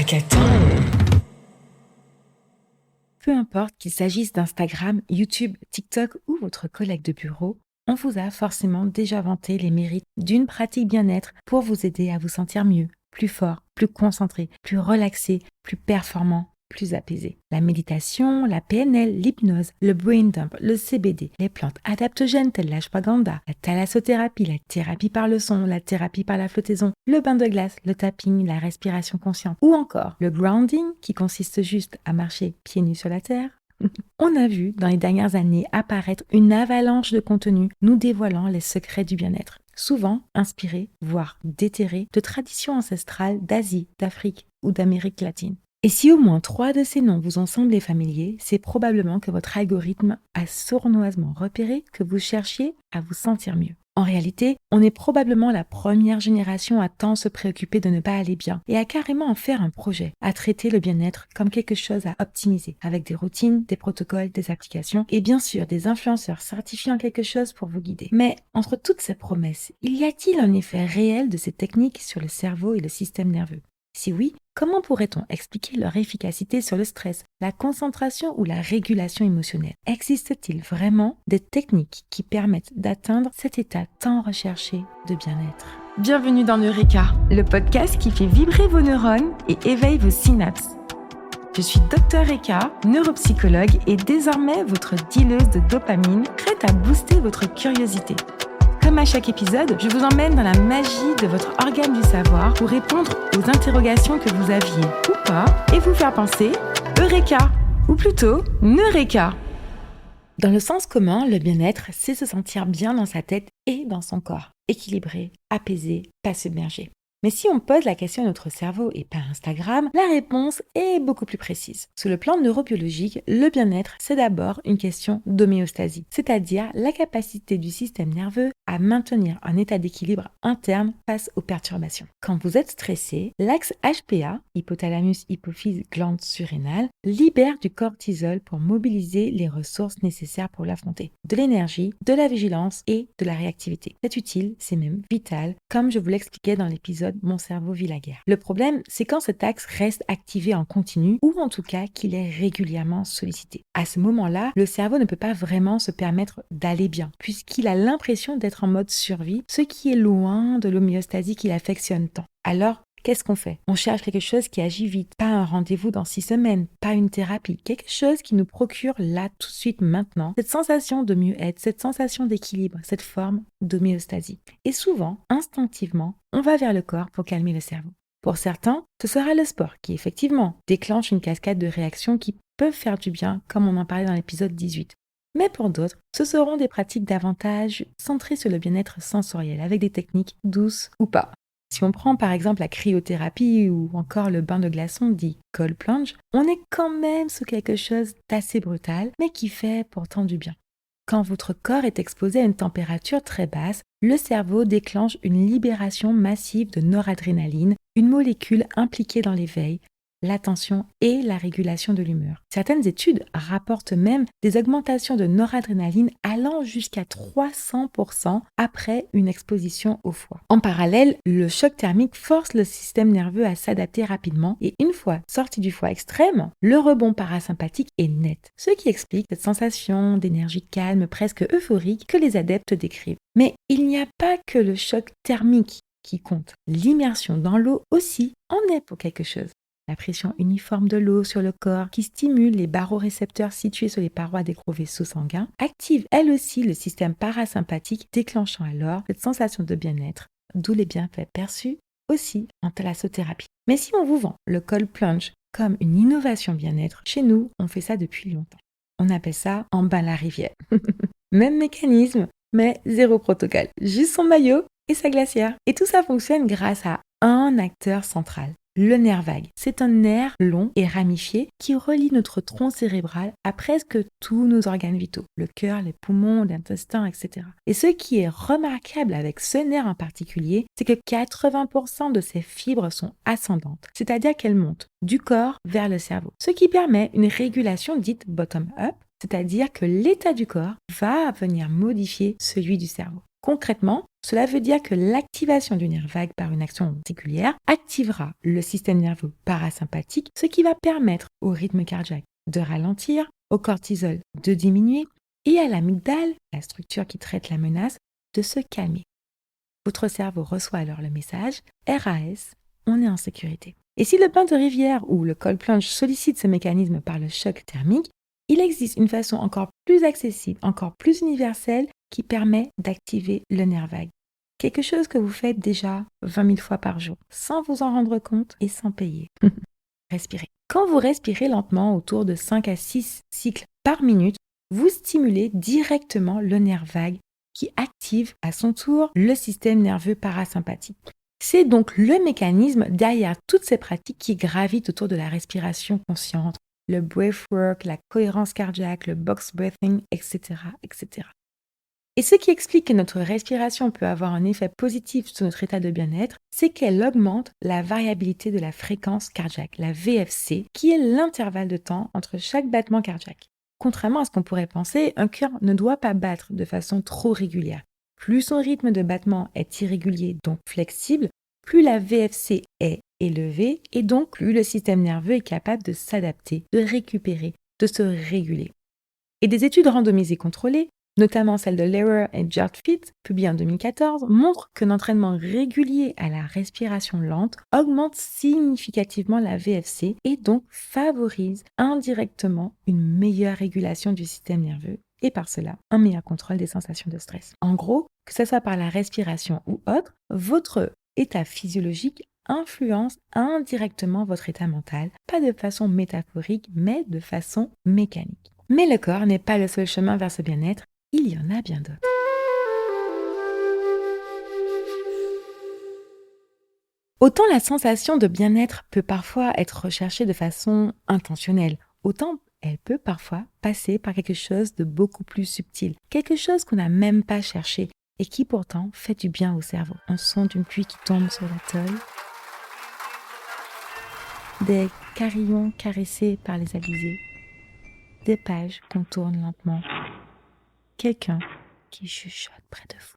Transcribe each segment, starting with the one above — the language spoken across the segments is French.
Hackathon. Peu importe qu'il s'agisse d'Instagram, YouTube, TikTok ou votre collègue de bureau, on vous a forcément déjà vanté les mérites d'une pratique bien-être pour vous aider à vous sentir mieux, plus fort, plus concentré, plus relaxé, plus performant, plus apaisé. La méditation, la PNL, l'hypnose, le brain dump, le CBD, les plantes adaptogènes telles l'ashwagandha, la thalassothérapie, la thérapie par le son, la thérapie par la flottaison, le bain de glace, le tapping, la respiration consciente ou encore le grounding qui consiste juste à marcher pieds nus sur la terre. On a vu dans les dernières années apparaître une avalanche de contenu nous dévoilant les secrets du bien-être, souvent inspirés, voire déterrés, de traditions ancestrales d'Asie, d'Afrique ou d'Amérique latine. Et si au moins 3 de ces noms vous ont semblé familiers, c'est probablement que votre algorithme a sournoisement repéré que vous cherchiez à vous sentir mieux. En réalité, on est probablement la première génération à tant se préoccuper de ne pas aller bien et à carrément en faire un projet, à traiter le bien-être comme quelque chose à optimiser, avec des routines, des protocoles, des applications et bien sûr des influenceurs certifiant quelque chose pour vous guider. Mais entre toutes ces promesses, y a-t-il un effet réel de ces techniques sur le cerveau et le système nerveux ? Si oui, comment pourrait-on expliquer leur efficacité sur le stress, la concentration ou la régulation émotionnelle ? Existe-t-il vraiment des techniques qui permettent d'atteindre cet état tant recherché de bien-être ? Bienvenue dans Eureka, le podcast qui fait vibrer vos neurones et éveille vos synapses. Je suis Dr Eka, neuropsychologue et désormais votre dealeuse de dopamine, prête à booster votre curiosité. Comme à chaque épisode, je vous emmène dans la magie de votre organe du savoir pour répondre aux interrogations que vous aviez ou pas et vous faire penser Eureka, ou plutôt Neureka. Dans le sens commun, le bien-être, c'est se sentir bien dans sa tête et dans son corps, équilibré, apaisé, pas submergé. Mais si on pose la question à notre cerveau et pas à Instagram, la réponse est beaucoup plus précise. Sur le plan neurobiologique, le bien-être, c'est d'abord une question d'homéostasie, c'est-à-dire la capacité du système nerveux à maintenir un état d'équilibre interne face aux perturbations. Quand vous êtes stressé, l'axe HPA, hypothalamus, hypophyse, glande surrénale, libère du cortisol pour mobiliser les ressources nécessaires pour l'affronter. De l'énergie, de la vigilance et de la réactivité. C'est utile, c'est même vital, comme je vous l'expliquais dans l'épisode Mon cerveau vit la guerre. Le problème, c'est quand cet axe reste activé en continu ou en tout cas qu'il est régulièrement sollicité. À ce moment-là, le cerveau ne peut pas vraiment se permettre d'aller bien puisqu'il a l'impression d'être en mode survie, ce qui est loin de l'homéostasie qu'il affectionne tant. Alors, qu'est-ce qu'on fait ? On cherche quelque chose qui agit vite, pas un rendez-vous dans 6 semaines, pas une thérapie, quelque chose qui nous procure là, tout de suite, maintenant, cette sensation de mieux-être, cette sensation d'équilibre, cette forme d'homéostasie. Et souvent, instinctivement, on va vers le corps pour calmer le cerveau. Pour certains, ce sera le sport qui, effectivement, déclenche une cascade de réactions qui peuvent faire du bien, comme on en parlait dans l'épisode 18. Mais pour d'autres, ce seront des pratiques davantage centrées sur le bien-être sensoriel, avec des techniques douces ou pas. Si on prend par exemple la cryothérapie ou encore le bain de glaçons dit cold plunge, on est quand même sur quelque chose d'assez brutal, mais qui fait pourtant du bien. Quand votre corps est exposé à une température très basse, le cerveau déclenche une libération massive de noradrénaline, une molécule impliquée dans l'éveil, l'attention et la régulation de l'humeur. Certaines études rapportent même des augmentations de noradrénaline allant jusqu'à 300% après une exposition au foie. En parallèle, le choc thermique force le système nerveux à s'adapter rapidement et une fois sorti du foie extrême, le rebond parasympathique est net, ce qui explique cette sensation d'énergie calme, presque euphorique que les adeptes décrivent. Mais il n'y a pas que le choc thermique qui compte. L'immersion dans l'eau aussi en est pour quelque chose. La pression uniforme de l'eau sur le corps qui stimule les barorécepteurs situés sur les parois des gros vaisseaux sanguins active elle aussi le système parasympathique déclenchant alors cette sensation de bien-être, d'où les bienfaits perçus aussi en thalassothérapie. Mais si on vous vend le cold plunge comme une innovation bien-être, chez nous on fait ça depuis longtemps. On appelle ça en bain la rivière. Même mécanisme, mais zéro protocole. Juste son maillot et sa glacière. Et tout ça fonctionne grâce à un acteur central. Le nerf vague, c'est un nerf long et ramifié qui relie notre tronc cérébral à presque tous nos organes vitaux, le cœur, les poumons, l'intestin, etc. Et ce qui est remarquable avec ce nerf en particulier, c'est que 80% de ses fibres sont ascendantes, c'est-à-dire qu'elles montent du corps vers le cerveau, ce qui permet une régulation dite bottom-up, c'est-à-dire que l'état du corps va venir modifier celui du cerveau. Concrètement, Cela veut dire que l'activation du nerf vague par une action particulière activera le système nerveux parasympathique, ce qui va permettre au rythme cardiaque de ralentir, au cortisol de diminuer et à l'amygdale, la structure qui traite la menace, de se calmer. Votre cerveau reçoit alors le message RAS, on est en sécurité. Et si le bain de rivière ou le cold plunge sollicite ce mécanisme par le choc thermique, il existe une façon encore plus accessible, encore plus universelle qui permet d'activer le nerf vague. Quelque chose que vous faites déjà 20 000 fois par jour, sans vous en rendre compte et sans payer. Respirez. Quand vous respirez lentement autour de 5 à 6 cycles par minute, vous stimulez directement le nerf vague qui active à son tour le système nerveux parasympathique. C'est donc le mécanisme derrière toutes ces pratiques qui gravitent autour de la respiration consciente, le breathwork, la cohérence cardiaque, le box breathing, etc., etc. Et ce qui explique que notre respiration peut avoir un effet positif sur notre état de bien-être, c'est qu'elle augmente la variabilité de la fréquence cardiaque, la VFC, qui est l'intervalle de temps entre chaque battement cardiaque. Contrairement à ce qu'on pourrait penser, un cœur ne doit pas battre de façon trop régulière. Plus son rythme de battement est irrégulier, donc flexible, plus la VFC est élevée et donc plus le système nerveux est capable de s'adapter, de récupérer, de se réguler. Et des études randomisées contrôlées, notamment celle de Lehrer et Jartfit, publiée en 2014, montrent qu'un entraînement régulier à la respiration lente augmente significativement la VFC et donc favorise indirectement une meilleure régulation du système nerveux et par cela un meilleur contrôle des sensations de stress. En gros, que ce soit par la respiration ou autre, votre état physiologique influence indirectement votre état mental, pas de façon métaphorique, mais de façon mécanique. Mais le corps n'est pas le seul chemin vers ce bien-être, il y en a bien d'autres. Autant la sensation de bien-être peut parfois être recherchée de façon intentionnelle, autant elle peut parfois passer par quelque chose de beaucoup plus subtil, quelque chose qu'on n'a même pas cherché et qui pourtant fait du bien au cerveau. Un son d'une pluie qui tombe sur la tôle, des carillons caressés par les alizés, des pages qu'on tourne lentement, quelqu'un qui chuchote près de vous.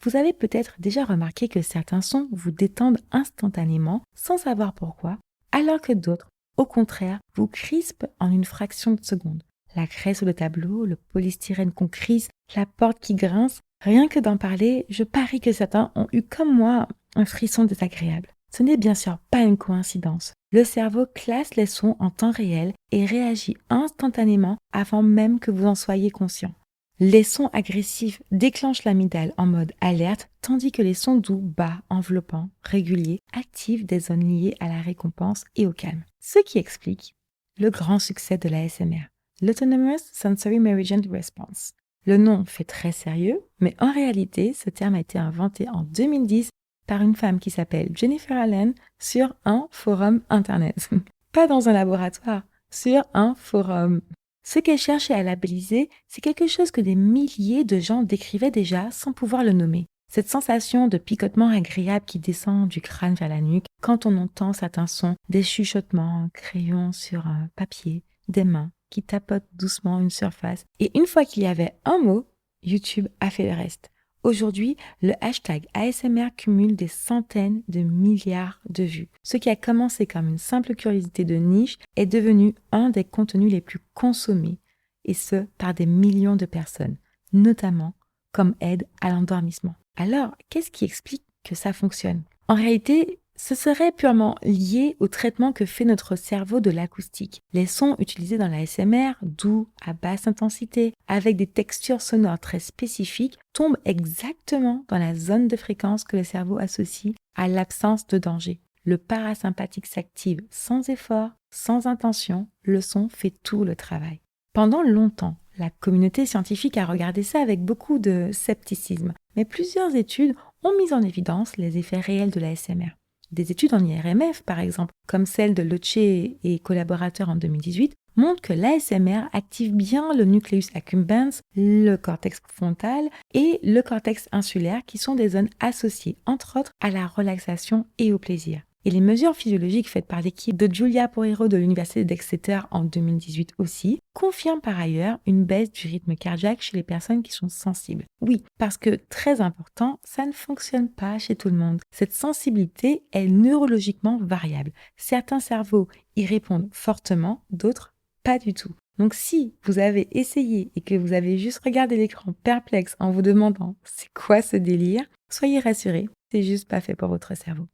Vous avez peut-être déjà remarqué que certains sons vous détendent instantanément sans savoir pourquoi, alors que d'autres, au contraire, vous crispent en une fraction de seconde. La craie sur le tableau, le polystyrène qu'on crisse, la porte qui grince, rien que d'en parler, je parie que certains ont eu comme moi un frisson désagréable. Ce n'est bien sûr pas une coïncidence. Le cerveau classe les sons en temps réel et réagit instantanément avant même que vous en soyez conscient. Les sons agressifs déclenchent l'amygdale en mode alerte, tandis que les sons doux, bas, enveloppants, réguliers, activent des zones liées à la récompense et au calme. Ce qui explique le grand succès de l'ASMR, l'Autonomous Sensory Meridian Response. Le nom fait très sérieux, mais en réalité, ce terme a été inventé en 2010 par une femme qui s'appelle Jennifer Allen sur un forum internet. Pas dans un laboratoire, sur un forum. Ce qu'elle cherchait à labelliser, c'est quelque chose que des milliers de gens décrivaient déjà sans pouvoir le nommer. Cette sensation de picotement agréable qui descend du crâne vers la nuque quand on entend certains sons, des chuchotements, un crayon sur un papier, des mains qui tapotent doucement une surface. Et une fois qu'il y avait un mot, YouTube a fait le reste. Aujourd'hui, le hashtag ASMR cumule des centaines de milliards de vues. Ce qui a commencé comme une simple curiosité de niche est devenu un des contenus les plus consommés, et ce, par des millions de personnes, notamment comme aide à l'endormissement. Alors, qu'est-ce qui explique que ça fonctionne? En réalité, ce serait purement lié au traitement que fait notre cerveau de l'acoustique. Les sons utilisés dans l'ASMR, doux, à basse intensité, avec des textures sonores très spécifiques, tombent exactement dans la zone de fréquence que le cerveau associe à l'absence de danger. Le parasympathique s'active sans effort, sans intention, le son fait tout le travail. Pendant longtemps, la communauté scientifique a regardé ça avec beaucoup de scepticisme, mais plusieurs études ont mis en évidence les effets réels de l'ASMR. Des études en IRMF, par exemple, comme celle de Loche et collaborateurs en 2018, montrent que l'ASMR active bien le nucleus accumbens, le cortex frontal et le cortex insulaire qui sont des zones associées, entre autres, à la relaxation et au plaisir. Et les mesures physiologiques faites par l'équipe de Giulia Porrero de l'Université d'Exeter en 2018 aussi confirment par ailleurs une baisse du rythme cardiaque chez les personnes qui sont sensibles. Oui, parce que, très important, ça ne fonctionne pas chez tout le monde. Cette sensibilité est neurologiquement variable. Certains cerveaux y répondent fortement, d'autres pas du tout. Donc si vous avez essayé et que vous avez juste regardé l'écran perplexe en vous demandant c'est quoi ce délire, soyez rassurés, c'est juste pas fait pour votre cerveau.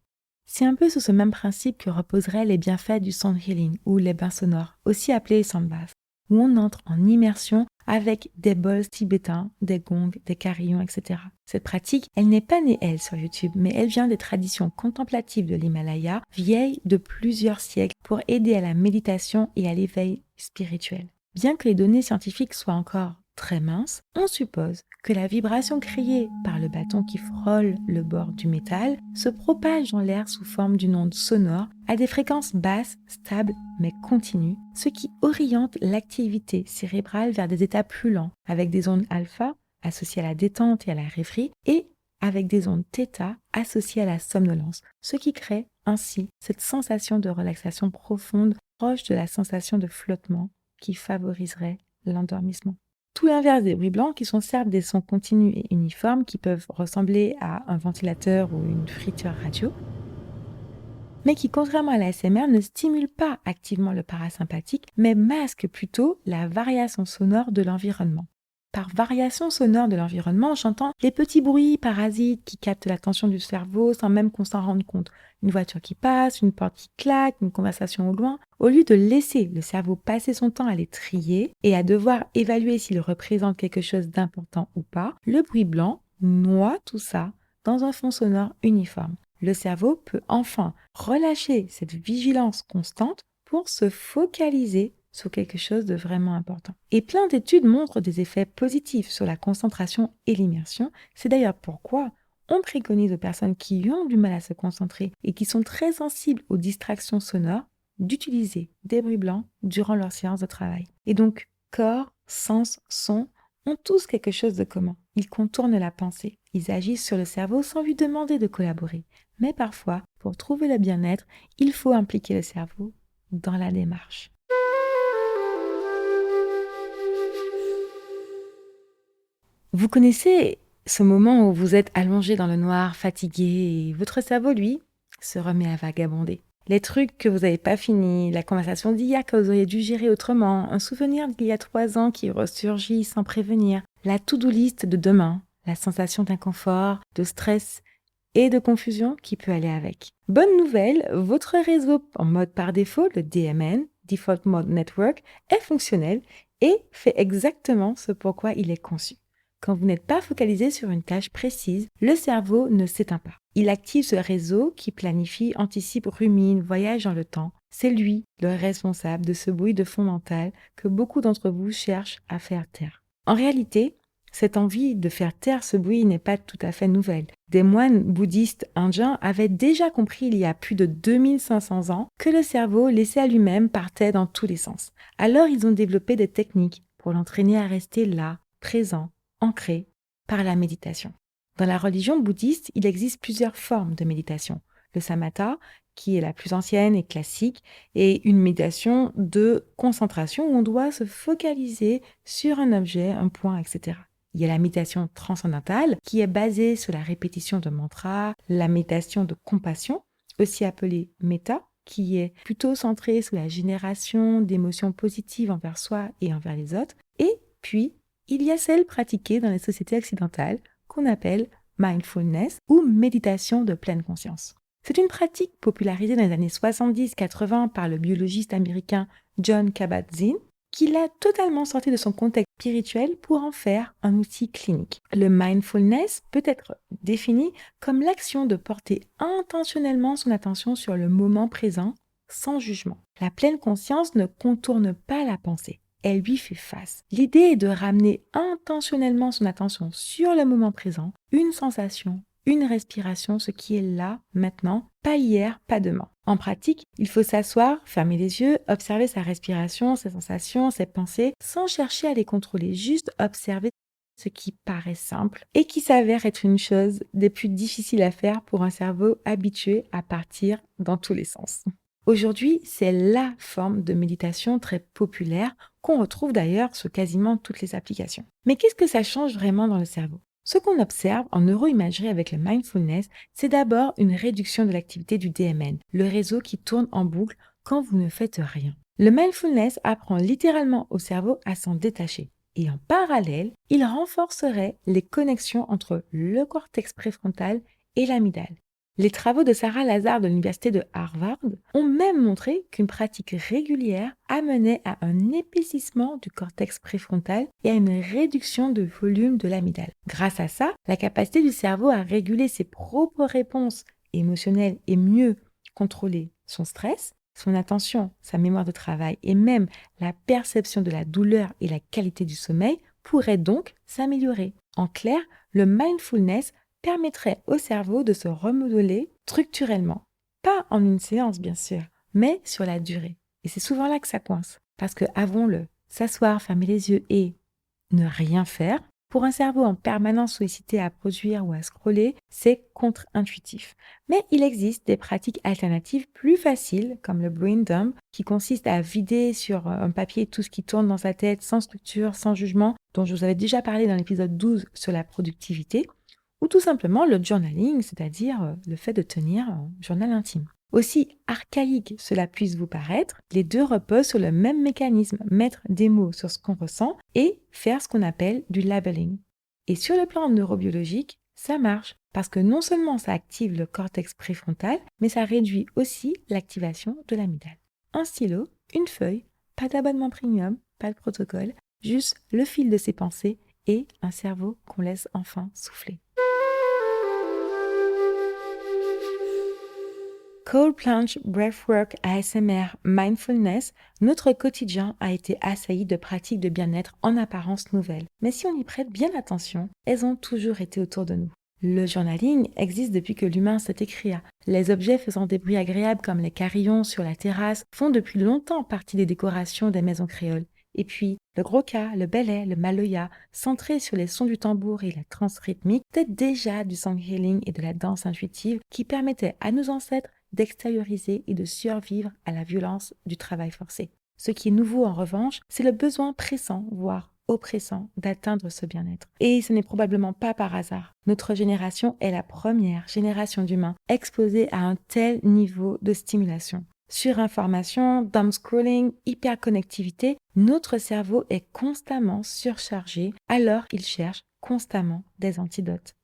C'est un peu sur ce même principe que reposeraient les bienfaits du sound healing ou les bains sonores, aussi appelés sound baths, où on entre en immersion avec des bols tibétains, des gongs, des carillons, etc. Cette pratique, elle n'est pas née, elle, sur YouTube, mais elle vient des traditions contemplatives de l'Himalaya, vieilles de plusieurs siècles, pour aider à la méditation et à l'éveil spirituel. Bien que les données scientifiques soient encore très minces, on suppose que la vibration créée par le bâton qui frôle le bord du métal se propage dans l'air sous forme d'une onde sonore à des fréquences basses, stables mais continues, ce qui oriente l'activité cérébrale vers des états plus lents, avec des ondes alpha associées à la détente et à la rêverie et avec des ondes θ associées à la somnolence, ce qui crée ainsi cette sensation de relaxation profonde proche de la sensation de flottement qui favoriserait l'endormissement. Tout l'inverse des bruits blancs qui sont certes des sons continus et uniformes qui peuvent ressembler à un ventilateur ou une friture radio, mais qui, contrairement à la l'ASMR, ne stimulent pas activement le parasympathique, mais masquent plutôt la variation sonore de l'environnement. Par variation sonore de l'environnement, j'entends les petits bruits parasites qui captent l'attention du cerveau sans même qu'on s'en rende compte. Une voiture qui passe, une porte qui claque, une conversation au loin. Au lieu de laisser le cerveau passer son temps à les trier et à devoir évaluer s'il représente quelque chose d'important ou pas, le bruit blanc noie tout ça dans un fond sonore uniforme. Le cerveau peut enfin relâcher cette vigilance constante pour se focaliser sur quelque chose de vraiment important. Et plein d'études montrent des effets positifs sur la concentration et l'immersion. C'est d'ailleurs pourquoi on préconise aux personnes qui ont du mal à se concentrer et qui sont très sensibles aux distractions sonores d'utiliser des bruits blancs durant leur séance de travail. Et donc, corps, sens, son ont tous quelque chose de commun. Ils contournent la pensée. Ils agissent sur le cerveau sans lui demander de collaborer. Mais parfois, pour trouver le bien-être, il faut impliquer le cerveau dans la démarche. Vous connaissez ce moment où vous êtes allongé dans le noir, fatigué, et votre cerveau, lui, se remet à vagabonder. Les trucs que vous n'avez pas finis, la conversation d'hier que vous auriez dû gérer autrement, un souvenir d'il y a 3 ans qui ressurgit sans prévenir, la to-do list de demain, la sensation d'inconfort, de stress et de confusion qui peut aller avec. Bonne nouvelle, votre réseau en mode par défaut, le DMN, Default Mode Network, est fonctionnel et fait exactement ce pourquoi il est conçu. Quand vous n'êtes pas focalisé sur une tâche précise, le cerveau ne s'éteint pas. Il active ce réseau qui planifie, anticipe, rumine, voyage dans le temps. C'est lui le responsable de ce bruit de fond mental que beaucoup d'entre vous cherchent à faire taire. En réalité, cette envie de faire taire ce bruit n'est pas tout à fait nouvelle. Des moines bouddhistes indiens avaient déjà compris il y a plus de 2500 ans que le cerveau laissé à lui-même partait dans tous les sens. Alors ils ont développé des techniques pour l'entraîner à rester là, présent, ancré par la méditation. Dans la religion bouddhiste, il existe plusieurs formes de méditation. Le samatha, qui est la plus ancienne et classique, est une méditation de concentration où on doit se focaliser sur un objet, un point, etc. Il y a la méditation transcendantale, qui est basée sur la répétition de mantras, la méditation de compassion, aussi appelée méta, qui est plutôt centrée sur la génération d'émotions positives envers soi et envers les autres, et puis il y a celle pratiquée dans les sociétés occidentales qu'on appelle mindfulness ou méditation de pleine conscience. C'est une pratique popularisée dans les années 70-80 par le biologiste américain John Kabat-Zinn, qui l'a totalement sorti de son contexte spirituel pour en faire un outil clinique. Le mindfulness peut être défini comme l'action de porter intentionnellement son attention sur le moment présent sans jugement. La pleine conscience ne contourne pas la pensée. Elle lui fait face. L'idée est de ramener intentionnellement son attention sur le moment présent, une sensation, une respiration, ce qui est là, maintenant, pas hier, pas demain. En pratique, il faut s'asseoir, fermer les yeux, observer sa respiration, ses sensations, ses pensées, sans chercher à les contrôler, juste observer ce qui paraît simple et qui s'avère être une chose des plus difficiles à faire pour un cerveau habitué à partir dans tous les sens. Aujourd'hui, c'est la forme de méditation très populaire qu'on retrouve d'ailleurs sur quasiment toutes les applications. Mais qu'est-ce que ça change vraiment dans le cerveau ? Ce qu'on observe en neuroimagerie avec le mindfulness, c'est d'abord une réduction de l'activité du DMN, le réseau qui tourne en boucle quand vous ne faites rien. Le mindfulness apprend littéralement au cerveau à s'en détacher. Et en parallèle, il renforcerait les connexions entre le cortex préfrontal et l'amygdale. Les travaux de Sarah Lazar de l'université de Harvard ont même montré qu'une pratique régulière amenait à un épaississement du cortex préfrontal et à une réduction de volume de l'amygdale. Grâce à ça, la capacité du cerveau à réguler ses propres réponses émotionnelles et mieux contrôler son stress, son attention, sa mémoire de travail et même la perception de la douleur et la qualité du sommeil pourrait donc s'améliorer. En clair, le mindfulness permettrait au cerveau de se remodeler structurellement. Pas en une séance, bien sûr, mais sur la durée. Et c'est souvent là que ça coince. Parce que, avouons-le, s'asseoir, fermer les yeux et ne rien faire, pour un cerveau en permanence sollicité à produire ou à scroller, c'est contre-intuitif. Mais il existe des pratiques alternatives plus faciles, comme le brain dump, qui consiste à vider sur un papier tout ce qui tourne dans sa tête, sans structure, sans jugement, dont je vous avais déjà parlé dans l'épisode 12 sur la productivité, ou tout simplement le journaling, c'est-à-dire le fait de tenir un journal intime. Aussi archaïque cela puisse vous paraître, les deux reposent sur le même mécanisme, mettre des mots sur ce qu'on ressent et faire ce qu'on appelle du labeling. Et sur le plan neurobiologique, ça marche parce que non seulement ça active le cortex préfrontal, mais ça réduit aussi l'activation de l'amygdale. Un stylo, une feuille, pas d'abonnement premium, pas de protocole, juste le fil de ses pensées et un cerveau qu'on laisse enfin souffler. Cold Plunge, Breathwork, ASMR, Mindfulness, notre quotidien a été assailli de pratiques de bien-être en apparence nouvelles. Mais si on y prête bien attention, elles ont toujours été autour de nous. Le journaling existe depuis que l'humain sait écrire. Les objets faisant des bruits agréables comme les carillons sur la terrasse font depuis longtemps partie des décorations des maisons créoles. Et puis, le gros-ka, le belay, le maloya, centrés sur les sons du tambour et la trance rythmique, c'était déjà du sound healing et de la danse intuitive qui permettaient à nos ancêtres d'extérioriser et de survivre à la violence du travail forcé. Ce qui est nouveau en revanche, c'est le besoin pressant, voire oppressant, d'atteindre ce bien-être. Et ce n'est probablement pas par hasard. Notre génération est la première génération d'humains exposée à un tel niveau de stimulation. Surinformation, doom-scrolling, hyperconnectivité, notre cerveau est constamment surchargé, alors il cherche constamment des antidotes.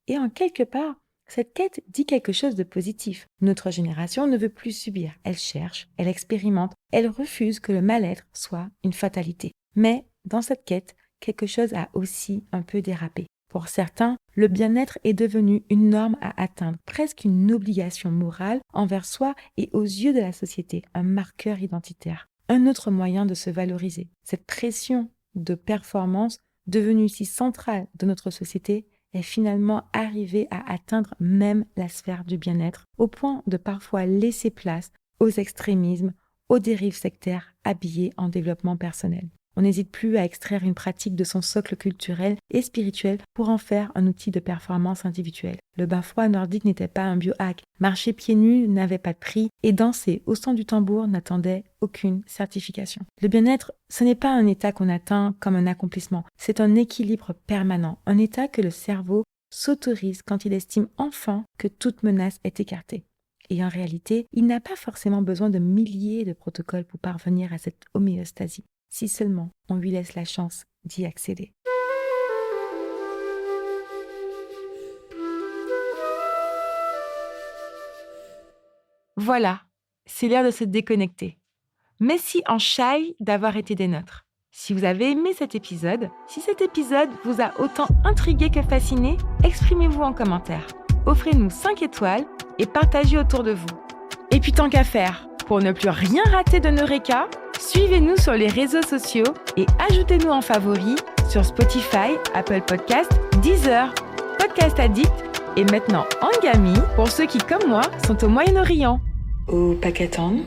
Et en quelque part, cette quête dit quelque chose de positif. Notre génération ne veut plus subir. Elle cherche, elle expérimente, elle refuse que le mal-être soit une fatalité. Mais dans cette quête, quelque chose a aussi un peu dérapé. Pour certains, le bien-être est devenu une norme à atteindre, presque une obligation morale envers soi et aux yeux de la société, un marqueur identitaire, un autre moyen de se valoriser. Cette pression de performance, devenue si centrale de notre société, est finalement arrivée à atteindre même la sphère du bien-être, au point de parfois laisser place aux extrémismes, aux dérives sectaires habillées en développement personnel. On n'hésite plus à extraire une pratique de son socle culturel et spirituel pour en faire un outil de performance individuelle. Le bain froid nordique n'était pas un biohack, marcher pieds nus n'avait pas de prix et danser au son du tambour n'attendait aucune certification. Le bien-être, ce n'est pas un état qu'on atteint comme un accomplissement, c'est un équilibre permanent, un état que le cerveau s'autorise quand il estime enfin que toute menace est écartée. Et en réalité, il n'a pas forcément besoin de milliers de protocoles pour parvenir à cette homéostasie. Si seulement on lui laisse la chance d'y accéder. Voilà, c'est l'heure de se déconnecter. Merci en chai d'avoir été des nôtres. Si vous avez aimé cet épisode, si cet épisode vous a autant intrigué que fasciné, exprimez-vous en commentaire. Offrez-nous 5 étoiles et partagez autour de vous. Et puis tant qu'à faire, pour ne plus rien rater de Neureka, suivez-nous sur les réseaux sociaux et ajoutez-nous en favoris sur Spotify, Apple Podcasts, Deezer, Podcast Addict et maintenant Angami pour ceux qui, comme moi, sont au Moyen-Orient. Au Pakistan,